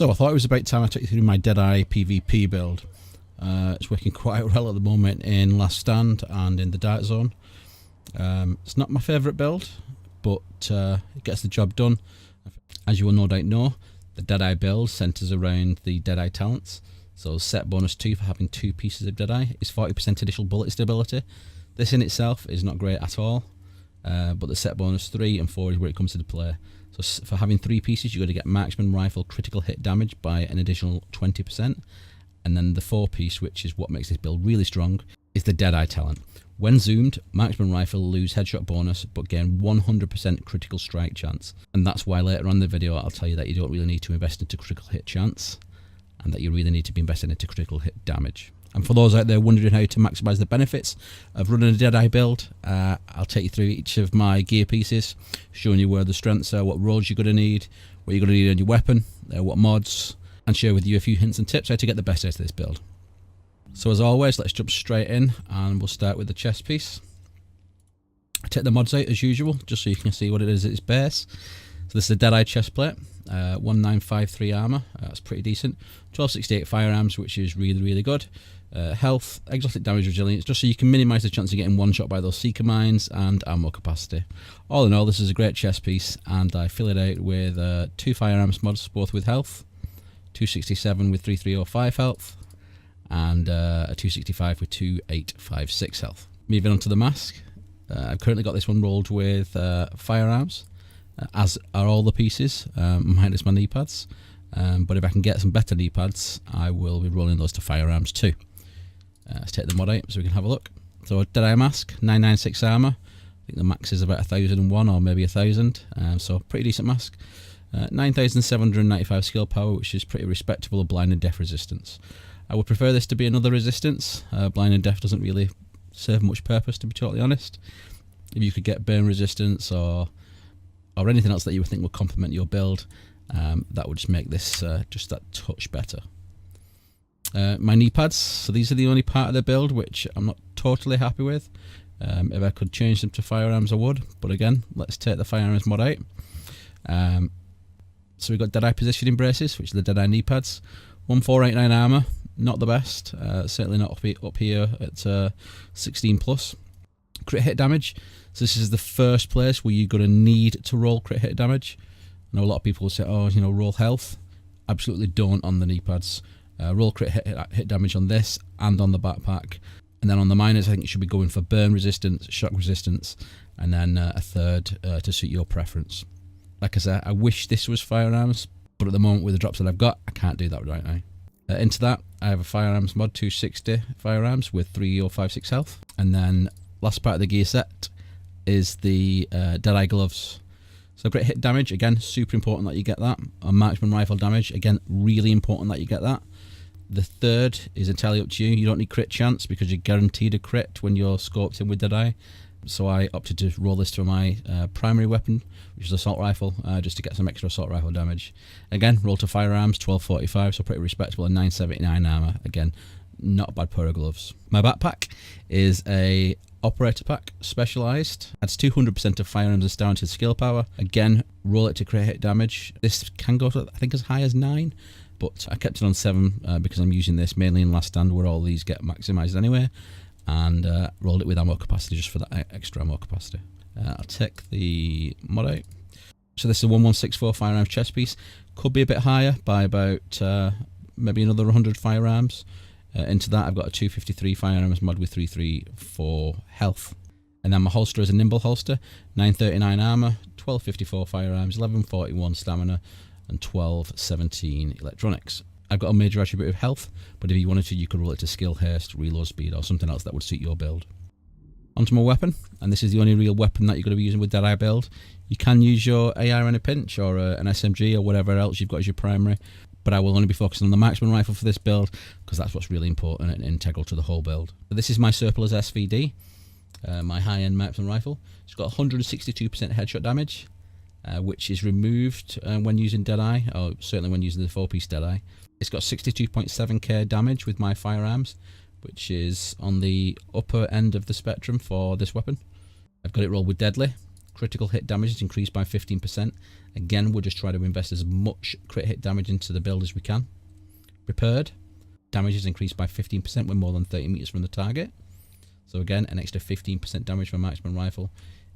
So I thought it was about time I took you through my DeadEYE PvP build. It's working quite well at the moment in Last Stand and in the Dark Zone. It's not my favourite build, but it gets the job done. As you will no doubt know, the DeadEYE build centres around the DeadEYE talents. So set bonus 2 for having 2 pieces of DeadEYE is 40% additional bullet stability. This in itself is not great at all, but the set bonus 3 and 4 is where it comes into play. So for having 3 pieces, you're going to get marksman rifle critical hit damage by an additional 20%. And then the 4 piece, which is what makes this build really strong, is the DeadEYE talent. When zoomed, marksman rifle lose headshot bonus, but gain 100% critical strike chance. And that's why later on in the video I'll tell you that you don't really need to invest into critical hit chance, and that you really need to be investing into critical hit damage. And for those out there wondering how to maximise the benefits of running a DeadEYE build, I'll take you through each of my gear pieces, showing you where the strengths are, what rolls you're going to need, what you're going to need on your weapon, what mods, and share with you a few hints and tips how to get the best out of this build. So as always, let's jump straight in, and we'll start with the chest piece. I take the mods out as usual, just so you can see what it is at its base. So this is a DeadEYE chest plate, 1953 armour, that's pretty decent. 1268 firearms, which is really good. Health, exotic damage resilience, just so you can minimise the chance of getting one shot by those seeker mines, and ammo capacity. All in all, this is a great chest piece, and I fill it out with 2 firearms mods, both with health, 267 with 3305 health, and a 265 with 2856 health. Moving on to the mask, I've currently got this one rolled with firearms, as are all the pieces, minus my knee pads. But if I can get some better knee pads, I will be rolling those to firearms too. Let's take the mod out so we can have a look. So DeadEYE mask, 996 armour. I think the max is about 1001 or maybe 1000. So pretty decent mask. 9795 skill power, which is pretty respectable. Blind and deaf resistance. I would prefer this to be another resistance. Blind and deaf doesn't really serve much purpose, to be totally honest. If you could get burn resistance or anything else that you would think would complement your build, that would just make this just that touch better. My knee pads, so these are the only part of the build which I'm not totally happy with. If I could change them to firearms I would, but again, let's take the firearms mod out. So we've got DeadEYE positioning braces, which are the DeadEYE knee pads. 1489 armour, not the best, certainly not up here at 16 plus. Crit hit damage, so this is the first place where you're going to need to roll crit hit damage. I know a lot of people will say, oh, you know, roll health. Absolutely don't on the knee pads. Roll crit hit damage on this and on the backpack. And then on the minors, I think you should be going for burn resistance, shock resistance, and then a third to suit your preference. Like I said, I wish this was firearms, but at the moment with the drops that I've got, I can't do that right now. Into that, I have a firearms mod, 260 firearms with 3056 health. And then last part of the gear set is the DeadEYE gloves. So crit hit damage, again, super important that you get that. On marksman rifle damage, again, really important that you get that. The third is entirely up to you. You don't need crit chance because you're guaranteed a crit when you're scoped in with DeadEYE. So I opted to roll this to my primary weapon, which is assault rifle, just to get some extra assault rifle damage. Again, roll to firearms, 1245, so pretty respectable, and 979 armour. Again, not a bad pair of gloves. My backpack is a operator pack, Specialised. Adds 200% of firearms and down to skill power. Again, roll it to crit hit damage. This can go to, I think, as high as 9, but I kept it on 7 because I'm using this mainly in Last Stand where all these get maximised anyway, and rolled it with ammo capacity just for that extra ammo capacity. I'll take the mod out. So this is a 1164 firearms chest piece. Could be a bit higher by about maybe another 100 firearms. Into that I've got a 253 firearms mod with 334 health. And then my holster is a Nimble holster, 939 armour, 1254 firearms, 1141 stamina, and 1217 electronics. I've got a major attribute of health, but if you wanted to, you could roll it to skill, haste, reload speed, or something else that would suit your build. Onto my weapon, and this is the only real weapon that you're going to be using with DeadEYE build. You can use your AR in a pinch, or an SMG, or whatever else you've got as your primary, but I will only be focusing on the marksman rifle for this build, because that's what's really important and integral to the whole build. So this is my Surplus SVD, my high-end marksman rifle. It's got 162% headshot damage, which is removed when using DeadEYE, or certainly when using the 4-piece DeadEYE. It's got 62.7k damage with my firearms, which is on the upper end of the spectrum for this weapon. I've got it rolled with Deadly, Critical hit damage is increased by 15%. Again, we'll just try to invest as much crit hit damage into the build as we can. Prepared, damage is increased by 15% when more than 30 meters from the target. So again, an extra 15% damage from marksman rifle,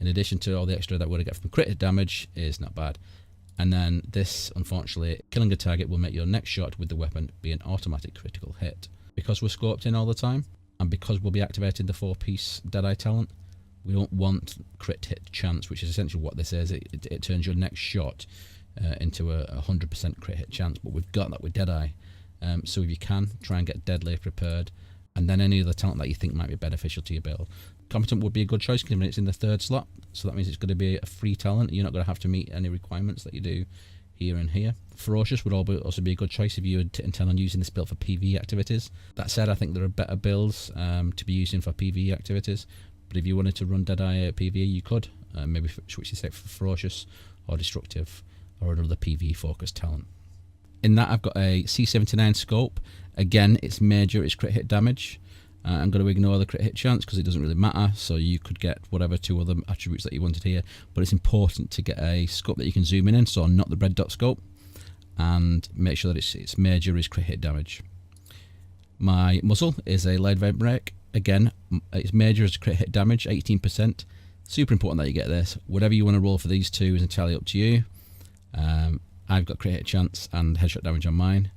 in addition to all the extra that we're going to get from crit hit damage, is not bad. And then this, unfortunately, killing a target will make your next shot with the weapon be an automatic critical hit. Because we're scoped in all the time, and because we'll be activating the 4-piece DeadEYE talent, we don't want crit hit chance, which is essentially what this is. It turns your next shot into a 100% crit hit chance, but we've got that with DeadEYE. So if you can, try and get Deadly prepared, and then any other talent that you think might be beneficial to your build. Competent would be a good choice, given it's in the 3rd slot, so that means it's going to be a free talent. You're not going to have to meet any requirements that you do here and here. Ferocious would also be a good choice if you intend on using this build for PvE activities. That said, I think there are better builds to be using for PvE activities. But if you wanted to run DeadEYE at PvE, you could. Maybe switch this out for Ferocious or Destructive or another PvE focused talent. In that, I've got a C79 scope. Again, it's major, it's crit hit damage. I'm going to ignore the crit hit chance because it doesn't really matter. So you could get whatever 2 other attributes that you wanted here. But it's important to get a scope that you can zoom in, so not the red dot scope. And make sure that it's major is crit hit damage. My muzzle is a lead vent brake. Again, it's major as crit hit damage, 18%. Super important that you get this. Whatever you want to roll for these two is entirely up to you. I've got crit hit chance and headshot damage on mine.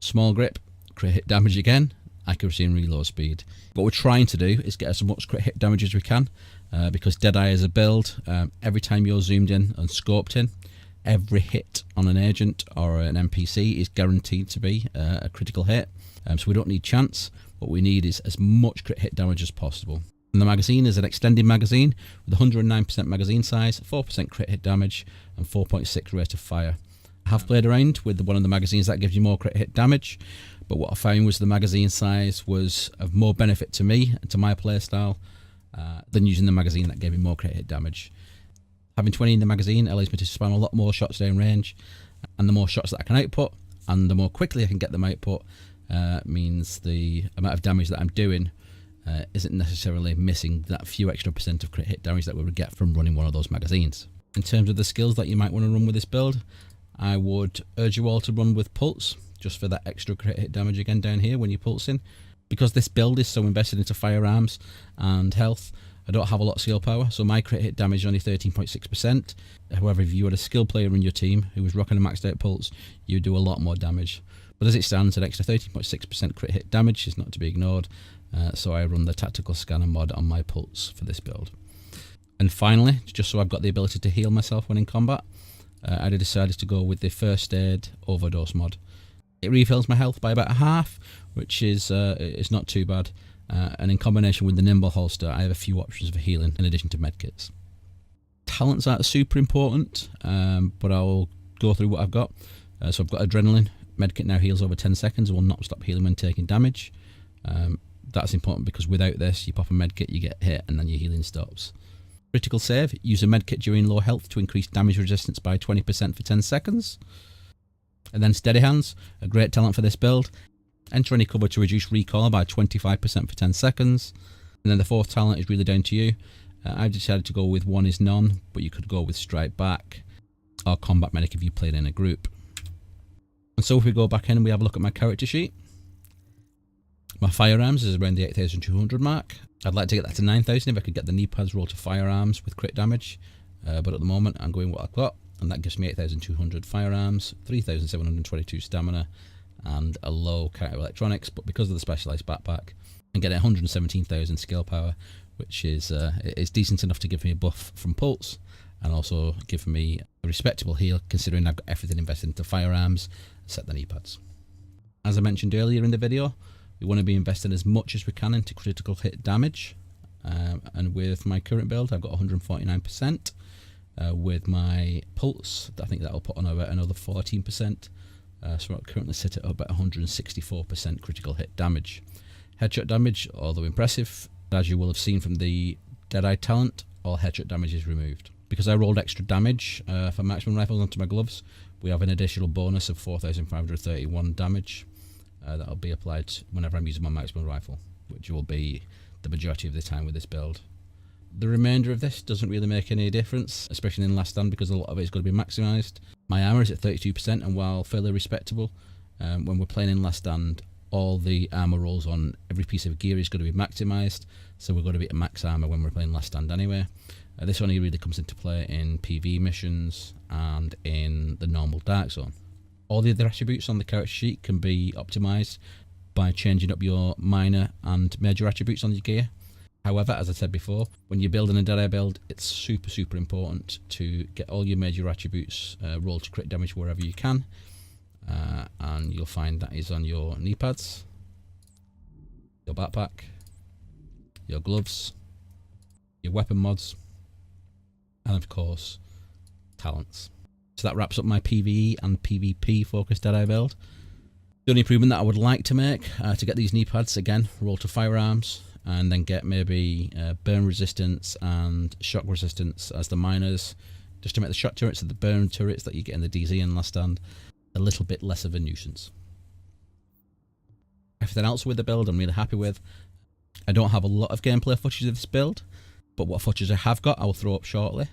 Small grip, crit hit damage again, accuracy and reload speed. What we're trying to do is get as much crit hit damage as we can, because DeadEYE is a build. Every time you're zoomed in and scoped in, every hit on an agent or an NPC is guaranteed to be a critical hit. So we don't need chance. What we need is as much crit hit damage as possible. And the magazine is an extended magazine with 109% magazine size, 4% crit hit damage, and 4.6 rate of fire. I have played around with one of the magazines that gives you more crit hit damage, but what I found was the magazine size was of more benefit to me and to my playstyle than using the magazine that gave me more crit hit damage. Having 20 in the magazine allows me to spam a lot more shots down range, and the more shots that I can output, and the more quickly I can get them output, means the amount of damage that I'm doing isn't necessarily missing that few extra % of crit hit damage that we would get from running one of those magazines. In terms of the skills that you might want to run with this build, I would urge you all to run with Pulse, just for that extra crit hit damage again down here when you're pulsing. Because this build is so invested into firearms and health, I don't have a lot of skill power, so my crit hit damage is only 13.6%. However, if you had a skill player in your team who was rocking a maxed out Pulse, you'd do a lot more damage. But as it stands, an extra 13.6% crit hit damage is not to be ignored, so I run the tactical scanner mod on my Pulse for this build. And finally, just so I've got the ability to heal myself when in combat, I decided to go with the first aid overdose mod. It refills my health by about half, which is not too bad, and in combination with the Nimble holster, I have a few options for healing in addition to medkits. Talents aren't super important, but I'll go through what I've got. So I've got Adrenaline. Medkit now heals over 10 seconds and will not stop healing when taking damage. That's important because without this, you pop a medkit, you get hit, and then your healing stops. Critical save, use a medkit during low health to increase damage resistance by 20% for 10 seconds. And then Steady Hands, a great talent for this build. Enter any cover to reduce recoil by 25% for 10 seconds. And then the 4th talent is really down to you. I've decided to go with One is None, but you could go with Strike Back or Combat Medic if you played in a group. And so if we go back in and we have a look at my character sheet, my firearms is around the 8,200 mark. I'd like to get that to 9,000 if I could get the knee pads roll to firearms with crit damage, but at the moment I'm going what I've got, and that gives me 8,200 firearms, 3,722 stamina, and a low counter electronics. But because of the Specialised backpack, I'm getting 117,000 skill power, which is decent enough to give me a buff from Pulse, and also give me a respectable heal considering I've got everything invested into firearms, except the knee pads. As I mentioned earlier in the video, we want to be investing as much as we can into critical hit damage, and with my current build I've got 149%. With my Pulse, I think that'll put on about another 14%, so I currently sit at about 164% critical hit damage. Headshot damage, although impressive, as you will have seen from the DeadEYE talent, all headshot damage is removed. Because I rolled extra damage for marksman rifles onto my gloves, we have an additional bonus of 4,531 damage that'll be applied whenever I'm using my marksman rifle, which will be the majority of the time with this build. The remainder of this doesn't really make any difference, especially in last stand, because a lot of it is going to be maximised. My armour is at 32%, and while fairly respectable, when we're playing in last stand, all the armour rolls on every piece of gear is going to be maximised, so we're going to be at max armour when we're playing last stand anyway. This only really comes into play in PV missions and in the normal dark zone. All the other attributes on the character sheet can be optimised by changing up your minor and major attributes on your gear. However, as I said before, when you're building a DeadEye build, it's super important to get all your major attributes rolled to crit damage wherever you can. And you'll find that is on your knee pads, your backpack, your gloves, your weapon mods, and of course, talents. So that wraps up my PvE and PvP focused DeadEye build. The only improvement that I would like to make to get these knee pads, again, roll to firearms, and then get maybe burn resistance and shock resistance as the minors, just to make the shock turrets and the burn turrets that you get in the DZ and last stand a little bit less of a nuisance. Everything else with the build I'm really happy with. I don't have a lot of gameplay footage of this build, but what footage I have got I will throw up shortly.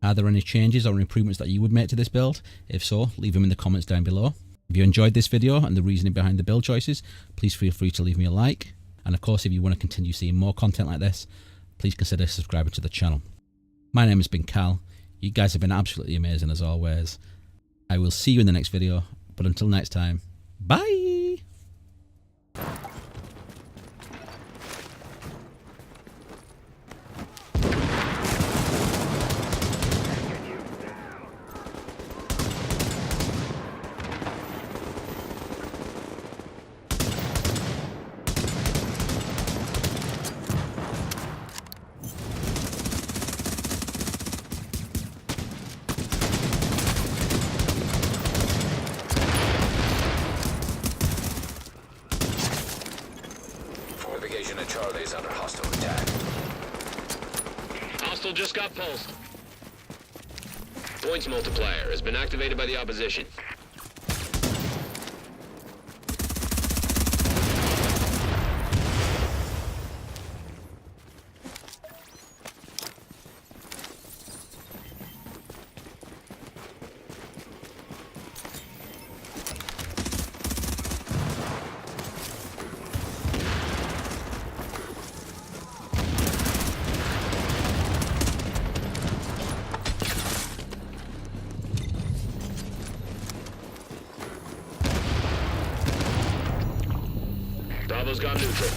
Are there any changes or improvements that you would make to this build? If so, leave them in the comments down below. If you enjoyed this video and the reasoning behind the build choices, please feel free to leave me a like. And of course, if you want to continue seeing more content like this, please consider subscribing to the channel. My name has been Cal. You guys have been absolutely amazing as always. I will see you in the next video, but until next time, bye! Charlie's under hostile attack. Hostile just got pulsed. Points multiplier has been activated by the opposition. Bravo's got neutral.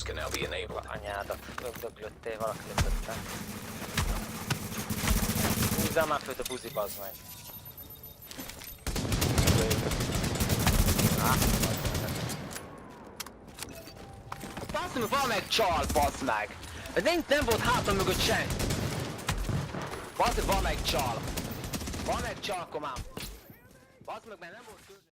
Can now be enabled. Anyádat, lögdöglöttél, valaki lögdötte. Húzzál már főt a buzi, bazd meg. Bazd meg, van meg csal, bazd meg! Nem volt hátam mögött sen! Bazd meg, van meg csal! Van meg csal, komám! Bazd meg, mert nem volt...